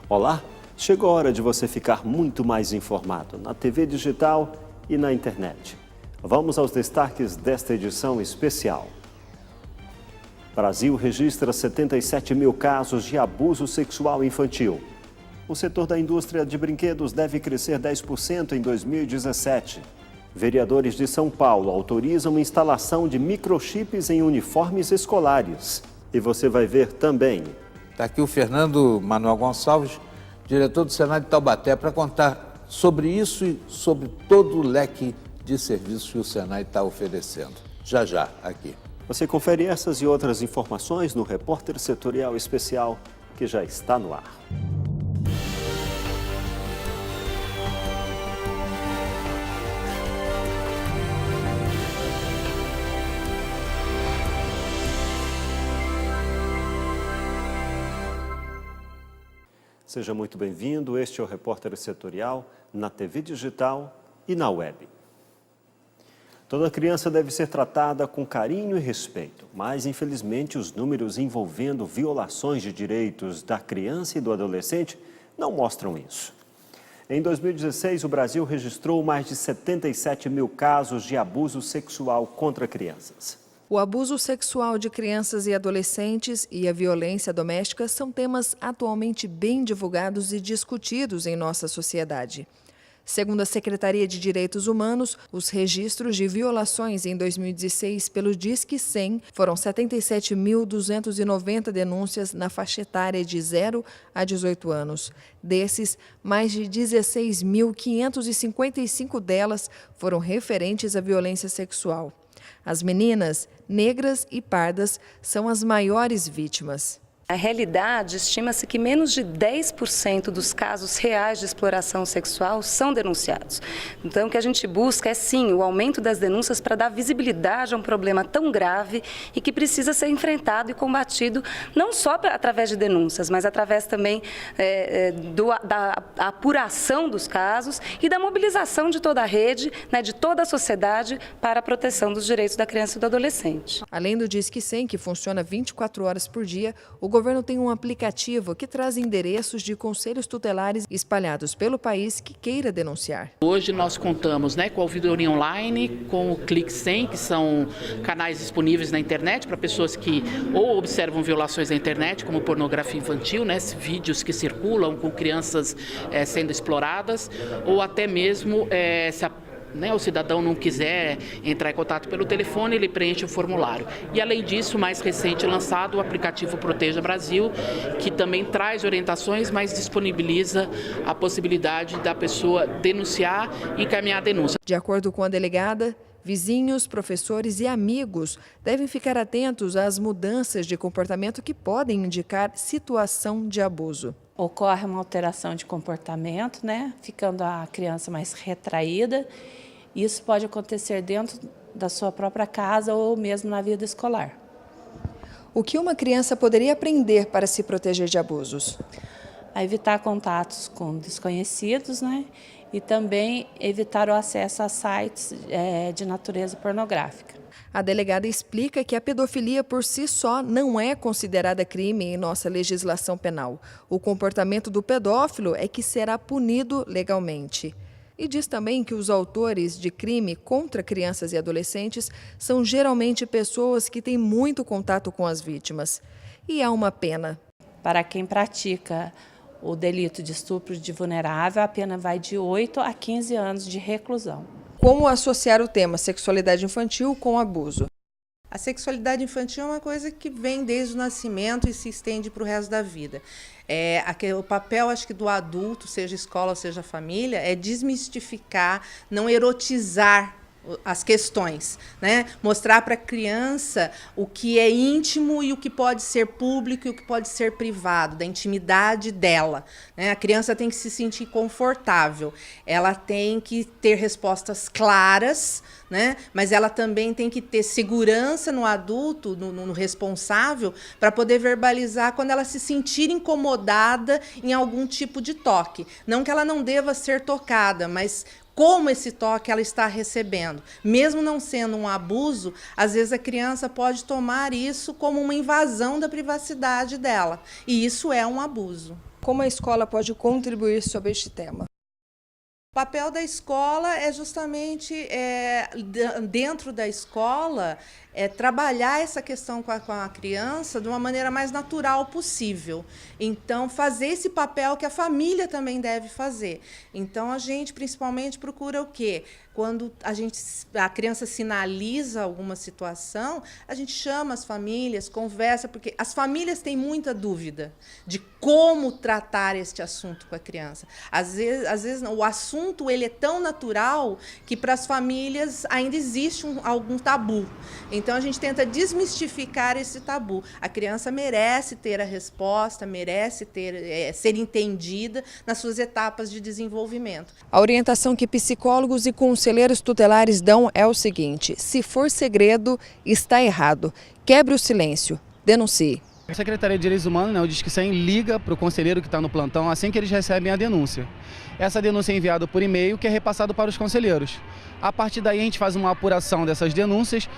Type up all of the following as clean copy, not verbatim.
Olá, chegou a hora de você ficar muito mais informado na TV digital e na internet. Vamos aos destaques desta edição especial. Brasil registra 77 mil casos de abuso sexual infantil. O setor da indústria de brinquedos deve crescer 10% em 2017. Vereadores de São Paulo autorizam instalação de microchips em uniformes escolares. E você vai ver também. Está aqui o Fernando Manuel Gonçalves, diretor do Senai de Taubaté, para contar sobre isso e sobre todo o leque de serviços que o Senai está oferecendo. Já, aqui. Você confere essas e outras informações no Repórter Setorial Especial, que já está no ar. Seja muito bem-vindo, este é o Repórter Setorial na TV digital e na web. Toda criança deve ser tratada com carinho e respeito, mas infelizmente os números envolvendo violações de direitos da criança e do adolescente não mostram isso. Em 2016, o Brasil registrou mais de 77 mil casos de abuso sexual contra crianças. O abuso sexual de crianças e adolescentes e a violência doméstica são temas atualmente bem divulgados e discutidos em nossa sociedade. Segundo a Secretaria de Direitos Humanos, os registros de violações em 2016 pelo Disque 100 foram 77.290 denúncias na faixa etária de 0 a 18 anos. Desses, mais de 16.555 delas foram referentes à violência sexual. As meninas, negras e pardas, são as maiores vítimas. Na realidade, estima-se que menos de 10% dos casos reais de exploração sexual são denunciados. Então, o que a gente busca é, sim, o aumento das denúncias para dar visibilidade a um problema tão grave e que precisa ser enfrentado e combatido, não só através de denúncias, mas através também da apuração dos casos e da mobilização de toda a rede, de toda a sociedade para a proteção dos direitos da criança e do adolescente. Além do Disque 100, que funciona 24 horas por dia, o governo tem um aplicativo que traz endereços de conselhos tutelares espalhados pelo país que queira denunciar. Hoje nós contamos com a ouvidoria online, com o Clique 100, que são canais disponíveis na internet para pessoas que ou observam violações na internet, como pornografia infantil, vídeos que circulam com crianças sendo exploradas, ou até mesmo se o cidadão não quiser entrar em contato pelo telefone, ele preenche o formulário. E além disso, mais recente lançado o aplicativo Proteja Brasil, que também traz orientações, mas disponibiliza a possibilidade da pessoa denunciar e encaminhar a denúncia. De acordo com a delegada, vizinhos, professores e amigos devem ficar atentos às mudanças de comportamento que podem indicar situação de abuso. Ocorre uma alteração de comportamento, ficando a criança mais retraída. Isso pode acontecer dentro da sua própria casa ou mesmo na vida escolar. O que uma criança poderia aprender para se proteger de abusos? A evitar contatos com desconhecidos, e também evitar o acesso a sites de natureza pornográfica. A delegada explica que a pedofilia por si só não é considerada crime em nossa legislação penal. O comportamento do pedófilo é que será punido legalmente. E diz também que os autores de crime contra crianças e adolescentes são geralmente pessoas que têm muito contato com as vítimas. E há uma pena. Para quem pratica o delito de estupro de vulnerável, a pena vai de 8 a 15 anos de reclusão. Como associar o tema sexualidade infantil com abuso? A sexualidade infantil é uma coisa que vem desde o nascimento e se estende para o resto da vida. O papel, acho que, do adulto, seja escola ou seja família, é desmistificar, não erotizar as questões, Mostrar para a criança o que é íntimo e o que pode ser público e o que pode ser privado, da intimidade dela, A criança tem que se sentir confortável, ela tem que ter respostas claras, Mas ela também tem que ter segurança no adulto, no responsável, para poder verbalizar quando ela se sentir incomodada em algum tipo de toque. Não que ela não deva ser tocada, mas como esse toque ela está recebendo. Mesmo não sendo um abuso, às vezes a criança pode tomar isso como uma invasão da privacidade dela. E isso é um abuso. como a escola pode contribuir sobre este tema? O papel da escola é justamente, dentro da escola, trabalhar essa questão com a criança de uma maneira mais natural possível. Então, fazer esse papel que a família também deve fazer. Então, a gente, principalmente, procura o quê? Quando a criança sinaliza alguma situação, a gente chama as famílias, conversa, porque as famílias têm muita dúvida de como tratar este assunto com a criança. Às vezes o assunto ele é tão natural que para as famílias ainda existe algum tabu. Então, a gente tenta desmistificar esse tabu. A criança merece ter a resposta, merece ser entendida nas suas etapas de desenvolvimento. A orientação que psicólogos e conselheiros tutelares dão é o seguinte: se for segredo, está errado. Quebre o silêncio. Denuncie. A Secretaria de Direitos Humanos, o Disque 100, liga para o conselheiro que está no plantão assim que eles recebem a denúncia. Essa denúncia é enviada por e-mail, que é repassado para os conselheiros. A partir daí a gente faz uma apuração dessas denúncias,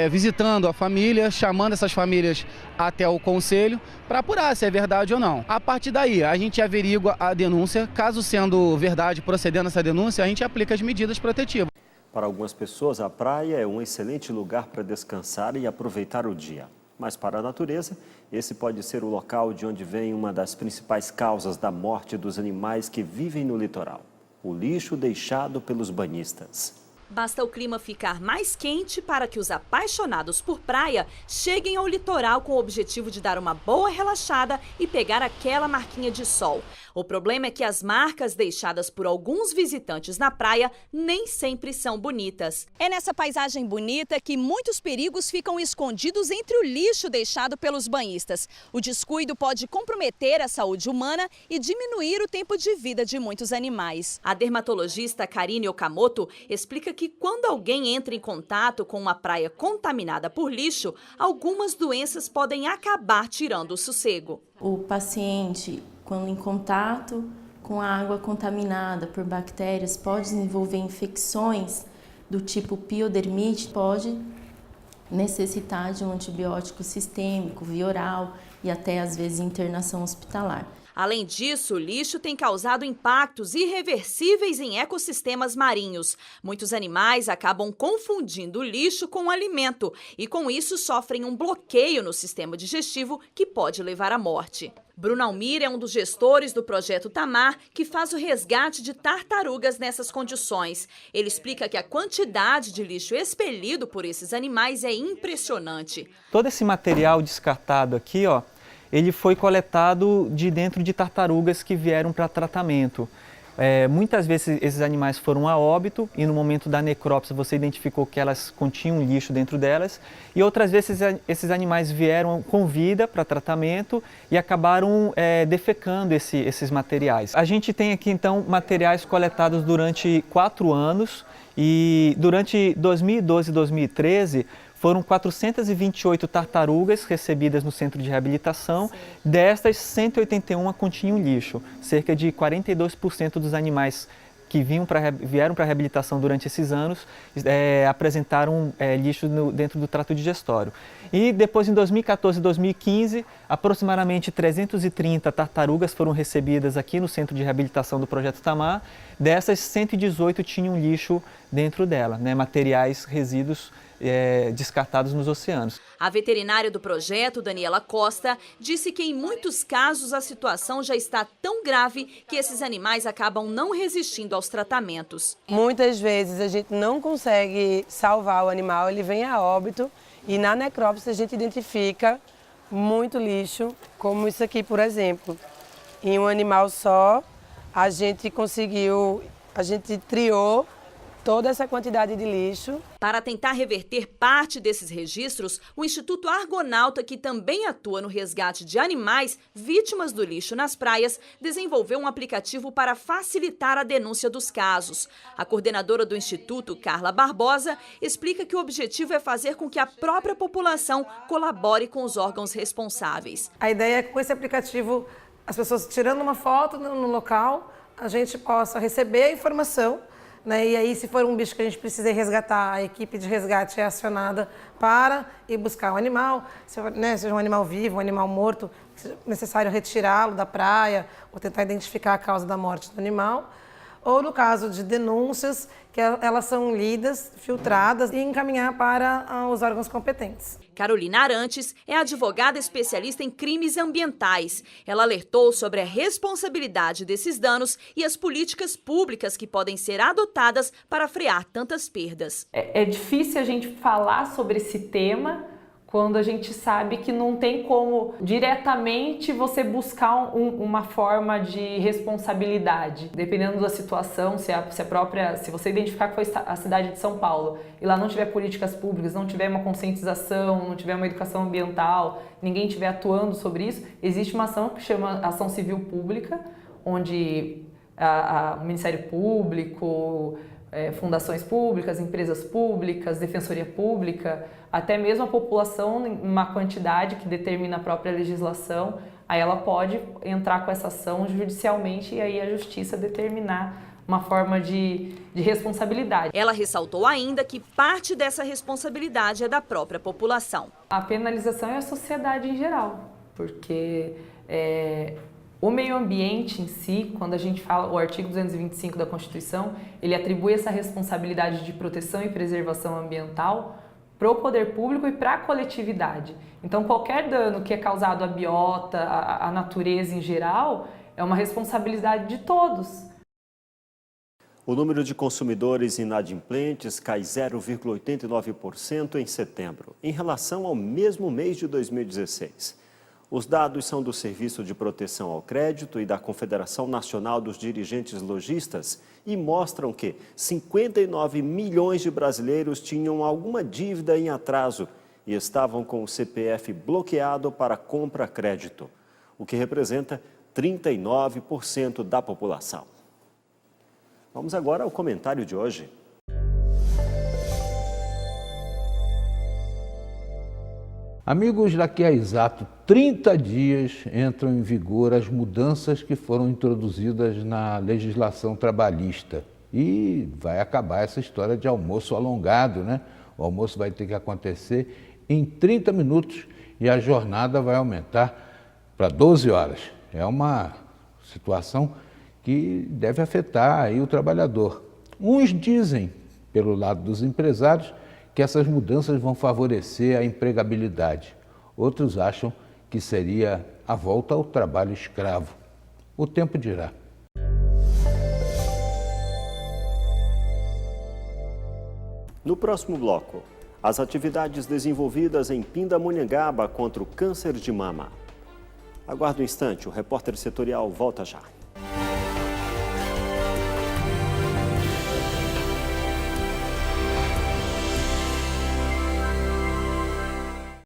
visitando a família, chamando essas famílias até o conselho para apurar se é verdade ou não. A partir daí a gente averigua a denúncia, caso sendo verdade, procedendo essa denúncia, a gente aplica as medidas protetivas. Para algumas pessoas, a praia é um excelente lugar para descansar e aproveitar o dia. Mas para a natureza, esse pode ser o local de onde vem uma das principais causas da morte dos animais que vivem no litoral: o lixo deixado pelos banhistas. Basta o clima ficar mais quente para que os apaixonados por praia cheguem ao litoral com o objetivo de dar uma boa relaxada e pegar aquela marquinha de sol. O problema é que as marcas deixadas por alguns visitantes na praia nem sempre são bonitas. É nessa paisagem bonita que muitos perigos ficam escondidos entre o lixo deixado pelos banhistas. O descuido pode comprometer a saúde humana e diminuir o tempo de vida de muitos animais. A dermatologista Karine Okamoto explica que quando alguém entra em contato com uma praia contaminada por lixo, algumas doenças podem acabar tirando o sossego. O paciente, quando em contato com a água contaminada por bactérias, pode desenvolver infecções do tipo piodermite, pode necessitar de um antibiótico sistêmico, via oral e até às vezes internação hospitalar. Além disso, o lixo tem causado impactos irreversíveis em ecossistemas marinhos. Muitos animais acabam confundindo o lixo com o alimento e, com isso, sofrem um bloqueio no sistema digestivo que pode levar à morte. Bruno Almir é um dos gestores do projeto Tamar, que faz o resgate de tartarugas nessas condições. Ele explica que a quantidade de lixo expelido por esses animais é impressionante. Todo esse material descartado aqui, ele foi coletado de dentro de tartarugas que vieram para tratamento. Muitas vezes esses animais foram a óbito e no momento da necrópsia você identificou que elas continham lixo dentro delas, e outras vezes esses animais vieram com vida para tratamento e acabaram defecando esses materiais. A gente tem aqui então materiais coletados durante 4 anos e durante 2012 e 2013 foram 428 tartarugas recebidas no centro de reabilitação. Sim. Destas, 181 continham lixo. Cerca de 42% dos animais que vieram para a reabilitação durante esses anos apresentaram lixo dentro do trato digestório. E depois, em 2014 e 2015, aproximadamente 330 tartarugas foram recebidas aqui no centro de reabilitação do Projeto Tamar. Dessas, 118 tinham lixo dentro dela, materiais, resíduos descartados nos oceanos. A veterinária do projeto, Daniela Costa, disse que em muitos casos a situação já está tão grave que esses animais acabam não resistindo aos tratamentos. Muitas vezes a gente não consegue salvar o animal, ele vem a óbito e na necrópsia a gente identifica muito lixo, como isso aqui, por exemplo. Em um animal só, a gente triou toda essa quantidade de lixo. Para tentar reverter parte desses registros, o Instituto Argonauta, que também atua no resgate de animais vítimas do lixo nas praias, desenvolveu um aplicativo para facilitar a denúncia dos casos. A coordenadora do Instituto, Carla Barbosa, explica que o objetivo é fazer com que a própria população colabore com os órgãos responsáveis. A ideia é que com esse aplicativo, as pessoas tirando uma foto no local, a gente possa receber a informação. E aí, se for um bicho que a gente precisa resgatar, a equipe de resgate é acionada para ir buscar o animal, seja um animal vivo, um animal morto, seja necessário retirá-lo da praia ou tentar identificar a causa da morte do animal. Ou no caso de denúncias, que elas são lidas, filtradas e encaminhar para os órgãos competentes. Carolina Arantes é advogada especialista em crimes ambientais. Ela alertou sobre a responsabilidade desses danos e as políticas públicas que podem ser adotadas para frear tantas perdas. É difícil a gente falar sobre esse tema quando a gente sabe que não tem como diretamente você buscar uma forma de responsabilidade. Dependendo da situação, se você identificar que foi a cidade de São Paulo e lá não tiver políticas públicas, não tiver uma conscientização, não tiver uma educação ambiental, ninguém estiver atuando sobre isso, existe uma ação que chama Ação Civil Pública, onde o Ministério Público, fundações públicas, empresas públicas, defensoria pública, até mesmo a população em uma quantidade que determina a própria legislação, aí ela pode entrar com essa ação judicialmente e aí a justiça determinar uma forma de responsabilidade. Ela ressaltou ainda que parte dessa responsabilidade é da própria população. A penalização é a sociedade em geral, porque o meio ambiente em si, quando a gente fala, o artigo 225 da Constituição, ele atribui essa responsabilidade de proteção e preservação ambiental para o poder público e para a coletividade. Então, qualquer dano que é causado à biota, à natureza em geral, é uma responsabilidade de todos. O número de consumidores inadimplentes cai 0,89% em setembro, em relação ao mesmo mês de 2016. Os dados são do Serviço de Proteção ao Crédito e da Confederação Nacional dos Dirigentes Lojistas e mostram que 59 milhões de brasileiros tinham alguma dívida em atraso e estavam com o CPF bloqueado para compra-crédito, o que representa 39% da população. Vamos agora ao comentário de hoje. Amigos, daqui a exato 30 dias entram em vigor as mudanças que foram introduzidas na legislação trabalhista. E vai acabar essa história de almoço alongado, né? O almoço vai ter que acontecer em 30 minutos e a jornada vai aumentar para 12 horas. É uma situação que deve afetar aí o trabalhador. Uns dizem, pelo lado dos empresários, que essas mudanças vão favorecer a empregabilidade. Outros acham que seria a volta ao trabalho escravo. O tempo dirá. No próximo bloco, as atividades desenvolvidas em Pindamonhangaba contra o câncer de mama. Aguarde um instante, o repórter setorial volta já.